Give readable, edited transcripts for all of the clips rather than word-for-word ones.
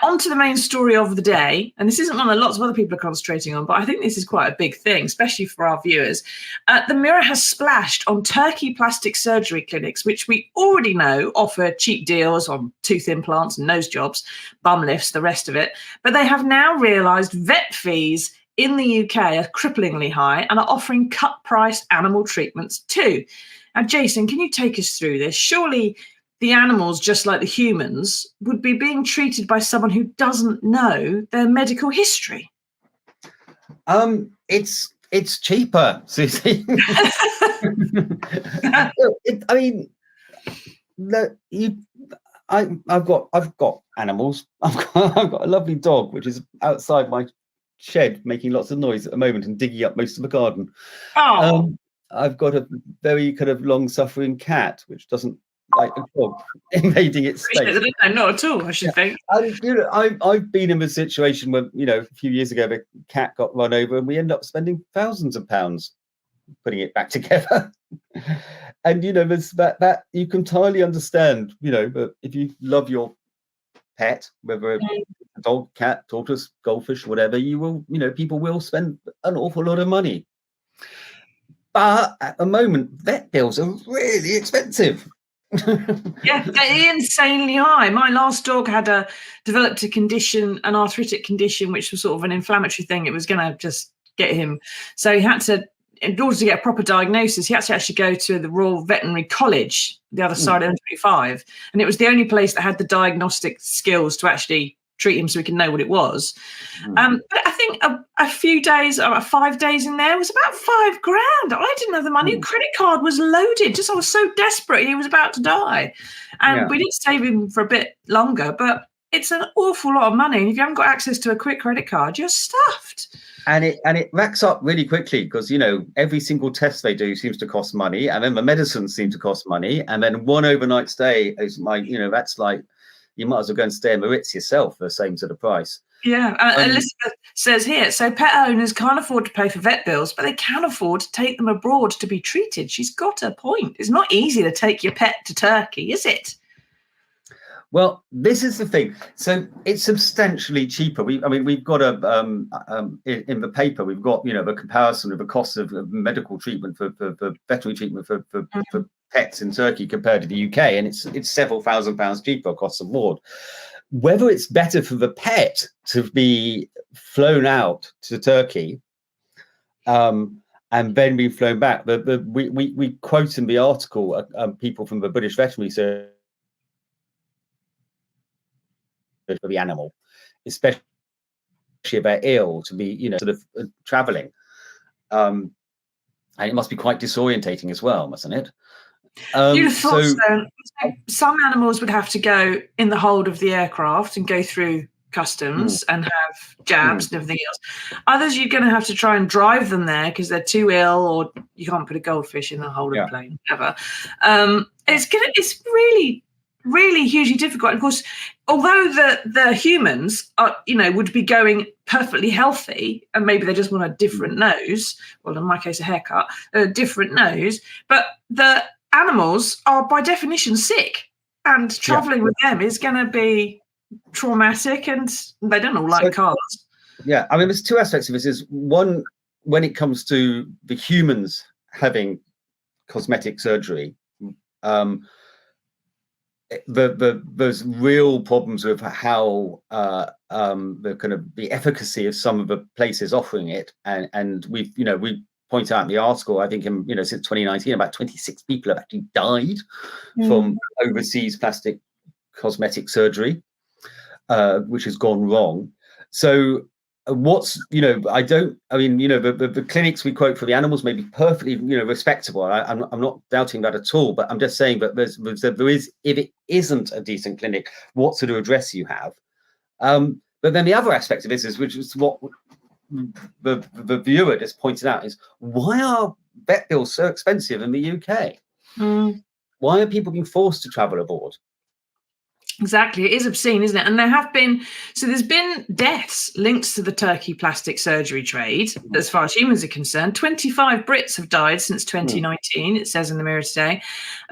On to the main story of the day, and this isn't one that lots of other people are concentrating on, but I think this is quite a big thing, especially for our viewers. The Mirror has splashed on Turkey plastic surgery clinics, which we already know offer cheap deals on tooth implants and nose jobs, bum lifts, the rest of it. But they have now realised vet fees in the UK are cripplingly high and are offering cut-price animal treatments too. Now, Jason, can you take us through this? Surely the animals, just like the humans, would be being treated by someone who doesn't know their medical history. It's cheaper, Susie. I've got animals. I've got a lovely dog which is outside my shed making lots of noise at the moment and digging up most of the garden. I've got a very kind of long-suffering cat which doesn't like a dog invading its space. Not at all, I should think. I've been in a situation where, a few years ago, the cat got run over and we ended up spending thousands of pounds putting it back together. And, there's that you can entirely understand, that if you love your pet, whether a dog, cat, tortoise, goldfish, whatever, you will, people will spend an awful lot of money. But at the moment, vet bills are really expensive. Yeah, they're insanely high. My last dog had developed a condition, an arthritic condition, which was sort of an inflammatory thing. It was going to just get him. So he had to, in order to get a proper diagnosis, he had to actually go to the Royal Veterinary College, the other side of M25. And it was the only place that had the diagnostic skills to actually treat him so we can know what it was. But I think a few days, 5 days in there was about £5,000. I didn't have the money. The credit card was loaded. I was so desperate. He was about to die. And we did save him for a bit longer, but it's an awful lot of money. And if you haven't got access to a quick credit card, you're stuffed. And it racks up really quickly because, every single test they do seems to cost money. And then the medicines seem to cost money. And then one overnight stay is that's like, you might as well go and stay in the Ritz yourself for the same sort of price. Yeah. Elizabeth says here, so pet owners can't afford to pay for vet bills, but they can afford to take them abroad to be treated. She's got a point. It's not easy to take your pet to Turkey, is it? Well, this is the thing. So it's substantially cheaper. We've got in the paper, we've got, the comparison of the cost of medical treatment for veterinary treatment for pets in Turkey compared to the UK, and it's several £1,000s cheaper across the board. Whether it's better for the pet to be flown out to Turkey and then be flown back, we quote in the article people from the British Veterinary Service for the animal, especially if they're ill, to be sort of traveling, and it must be quite disorientating as well, mustn't it? You'd have thought so. Some animals would have to go in the hold of the aircraft and go through customs and have jabs and everything else. Others, you're going to have to try and drive them there because they're too ill, or you can't put a goldfish in the hold of a plane, whatever. It's really, really hugely difficult. And of course, although the humans are, would be going perfectly healthy, and maybe they just want a different nose, well, in my case, a haircut, a different nose, but the animals are by definition sick, and traveling with them is going to be traumatic, and they don't all like cars. Yeah, there's two aspects of this. Is one, when it comes to the humans having cosmetic surgery, there's real problems with how the efficacy of some of the places offering it, and we point out in the article, I think since 2019 about 26 people have actually died from overseas plastic cosmetic surgery, which has gone wrong. So the clinics we quote for the animals may be perfectly respectable. I'm not doubting that at all, but I'm just saying that there is, if it isn't a decent clinic, what sort of address you have. But then the other aspect of this is, which is what the viewer just pointed out, is why are vet bills so expensive in the UK? Why are people being forced to travel abroad? Exactly. It is obscene, isn't it? And there's been deaths linked to the turkey plastic surgery trade, as far as humans are concerned. 25 Brits have died since 2019, it says in the Mirror today.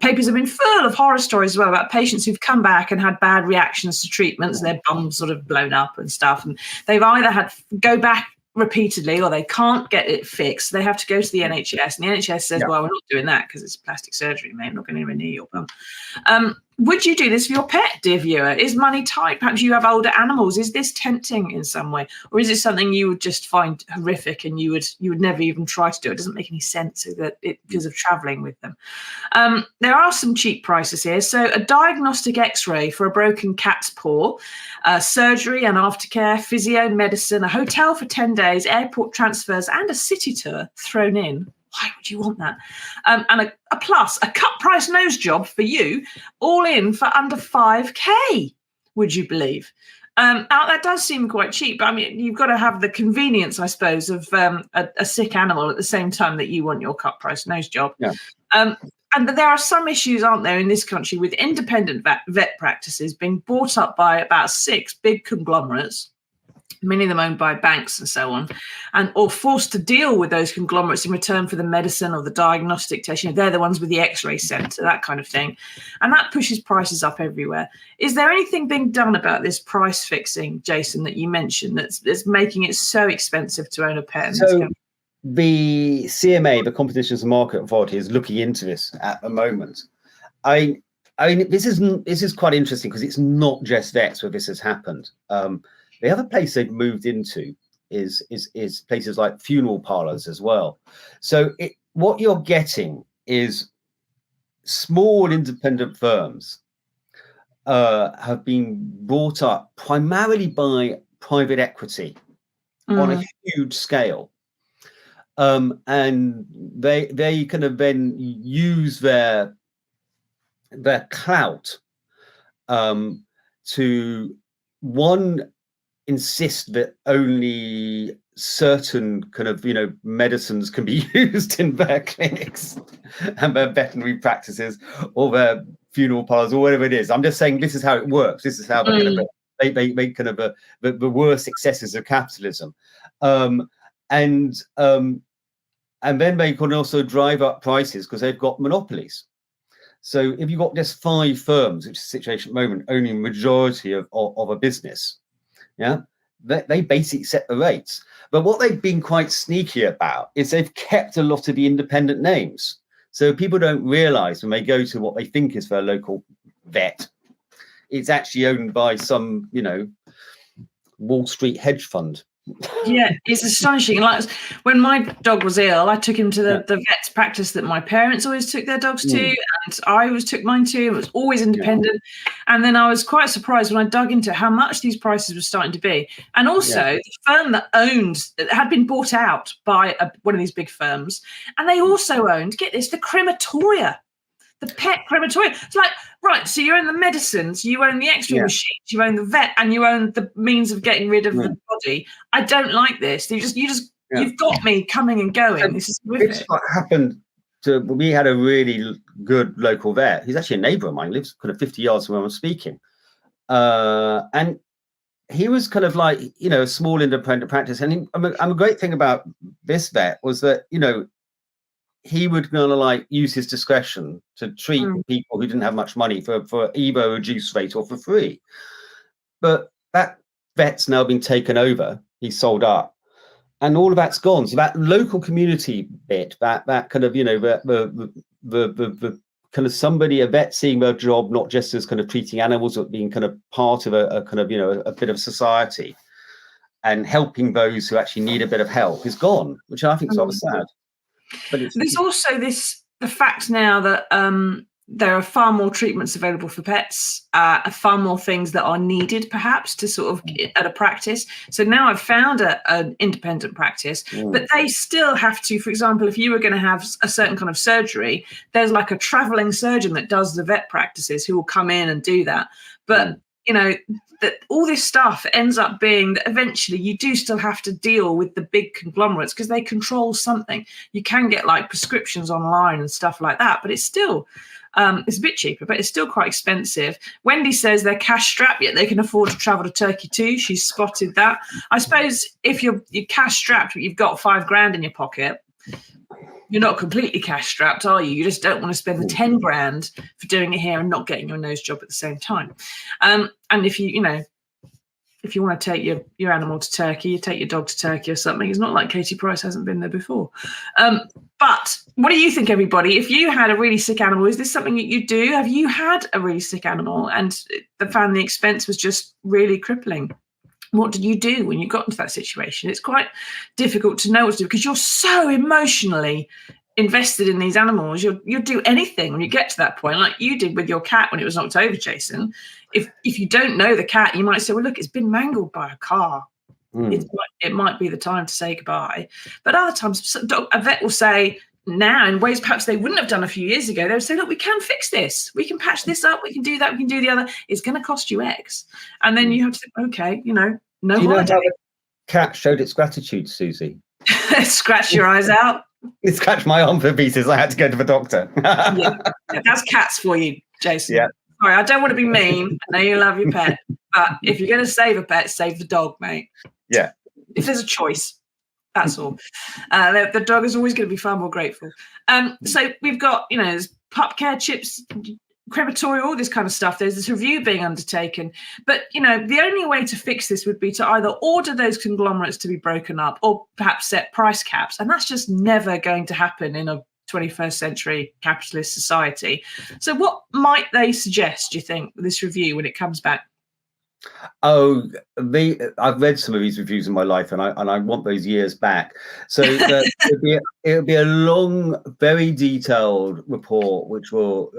Papers have been full of horror stories as well about patients who've come back and had bad reactions to treatments, their bums sort of blown up and stuff. And they've either had to go back repeatedly or they can't get it fixed. They have to go to the NHS, and the NHS says, well, we're not doing that because it's plastic surgery, mate. I'm not going anywhere near your bum. Would you do this for your pet, dear viewer? Is money tight? Perhaps you have older animals. Is this tempting in some way? Or is it something you would just find horrific and you would never even try to do? It doesn't make any sense because of traveling with them. There are some cheap prices here. So a diagnostic x-ray for a broken cat's paw, surgery and aftercare, physio, medicine, a hotel for 10 days, airport transfers, and a city tour thrown in. Why would you want that? And a plus, a cut price nose job for you, all in for under 5k, would you believe? Now, that does seem quite cheap, but I mean, you've got to have the convenience, I suppose, of a sick animal at the same time that you want your cut price nose job. Yeah. And there are some issues, aren't there, in this country with independent vet practices being bought up by about 6 big conglomerates, many of them owned by banks and so on, or forced to deal with those conglomerates in return for the medicine or the diagnostic test. They're the ones with the x-ray centre, that kind of thing. And that pushes prices up everywhere. Is there anything being done about this price fixing, Jason, that you mentioned, that's making it so expensive to own a pet? So the CMA, the Competition and Market Authority, is looking into this at the moment. I mean, this is quite interesting because it's not just vets where this has happened. The other place they've moved into is places like funeral parlors as well. So what you're getting is small independent firms have been brought up primarily by private equity on a huge scale. And they kind of then use their clout to insist that only certain kind of medicines can be used in their clinics and their veterinary practices or their funeral parlors or whatever it is. I'm just saying this is how it works. This is how they kind of the worst excesses of capitalism, and then they can also drive up prices because they've got monopolies. So if you've got just 5 firms, which is the situation at the moment, owning a majority of a business, they basically set the rates. But what they've been quite sneaky about is they've kept a lot of the independent names. So people don't realize when they go to what they think is their local vet, it's actually owned by some, Wall Street hedge fund. Yeah, it's astonishing. Like when my dog was ill, I took him to the vet's practice that my parents always took their dogs to, and I always took mine to. It was always independent. And then I was quite surprised when I dug into how much these prices were starting to be. And also the firm that had been bought out by one of these big firms, and they also owned, get this, the crematoria. The pet crematoria. It's like, right, so you own the medicines, you own the x-ray machines, you own the vet, and you own the means of getting rid of the body. I don't like this. You've got me coming and going. This is horrific. What happened we had a really good local vet. He's actually a neighbour of mine, lives kind of 50 yards from where I'm speaking. And he was kind of like, a small independent practice. And a great thing about this vet was that, he would kind of like use his discretion to treat people who didn't have much money for either a reduced rate or for free. But that vet's now been taken over. He's sold up, and all of that's gone. So that local community bit, that kind of the kind of a vet seeing their job not just as kind of treating animals, but being kind of part of a kind of a bit of society and helping those who actually need a bit of help is gone, which I think is rather sad. But there's also the fact now that there are far more treatments available for pets, far more things that are needed perhaps to sort of at a practice. So now I've found an independent practice, but they still have to, for example, if you were going to have a certain kind of surgery, there's like a traveling surgeon that does the vet practices who will come in and do that. But that all this stuff ends up being that eventually you do still have to deal with the big conglomerates because they control something. You can get like prescriptions online and stuff like that, but it's still It's a bit cheaper, but it's still quite expensive. Wendy says they're cash strapped, yet they can afford to travel to Turkey too. She's spotted that. I suppose if you're cash strapped, but you've got $5,000 in your pocket, you're not completely cash strapped, are you? You just don't want to spend the 10 grand for doing it here and not getting your nose job at the same time. And if you want to take your animal to Turkey, you take your dog to Turkey or something. It's not like Katie Price hasn't been there before. But what do you think, everybody? If you had a really sick animal, is this something that you do? Have you had a really sick animal and found the expense was just really crippling? What did you do when you got into that situation? It's quite difficult to know what to do because you're so emotionally invested in these animals. You'll do anything when you get to that point, like you did with your cat when it was knocked over, Jason. If you don't know the cat, you might say, well, look, it's been mangled by a car. It might be the time to say goodbye. But other times, a vet will say now in ways perhaps they wouldn't have done a few years ago. They would say, look, we can fix this. We can patch this up. We can do that. We can do the other. It's going to cost you X. And then you have to think, okay, no Do you know holiday. how the cat showed its gratitude, Susie? Scratch your eyes out. It scratched my arm for pieces. I had to go to the doctor. Yeah, that's cats for you, Jason. Yeah. Sorry, I don't want to be mean. I know you love your pet, but if you're going to save a pet, save the dog, mate. Yeah. If there's a choice, that's all. The dog is always going to be far more grateful. So we've got, there's pup care chips, crematory, all this kind of stuff. There's this review being undertaken. But, the only way to fix this would be to either order those conglomerates to be broken up or perhaps set price caps. And that's just never going to happen in a 21st century capitalist society. So what might they suggest, do you think, with this review when it comes back? Oh, I've read some of these reviews in my life, and I want those years back. So it'll be a long, very detailed report, which will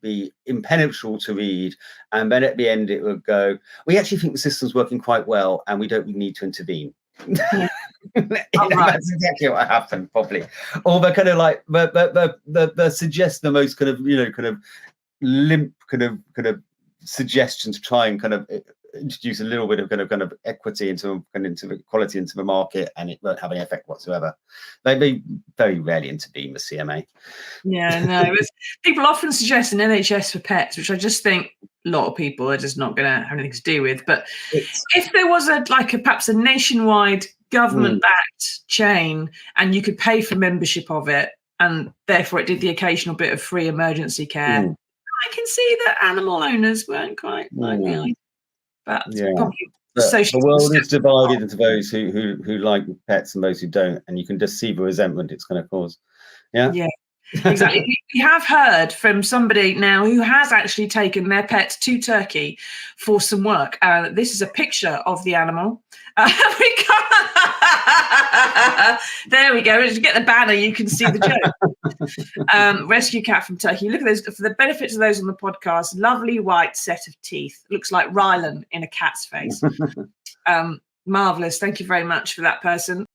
be impenetrable to read, and then at the end it would go, we actually think the system's working quite well, and we don't need to intervene. Yeah. That's exactly what happened, probably. Or they're kind of like they suggest the most kind of limp kind of suggestion to try and kind of introduce a little bit of kind of equity into equality into the market, and it won't have any effect whatsoever. They very rarely intervene with CMA. Yeah, no. People often suggest an NHS for pets, which I just think a lot of people are just not going to have anything to do with. But if there was perhaps a nationwide government-backed chain, and you could pay for membership of it, and therefore it did the occasional bit of free emergency care, I can see that animal owners weren't quite like me. But probably the world is divided into those who like pets and those who don't, and you can just see the resentment it's going to cause. Yeah. Exactly. We have heard from somebody now who has actually taken their pet to Turkey for some work. This is a picture of the animal. There we go. If you get the banner, you can see the joke. Rescue cat from Turkey. Look at those. For the benefit of those on the podcast, lovely white set of teeth. Looks like Rylan in a cat's face. Marvelous. Thank you very much for that person.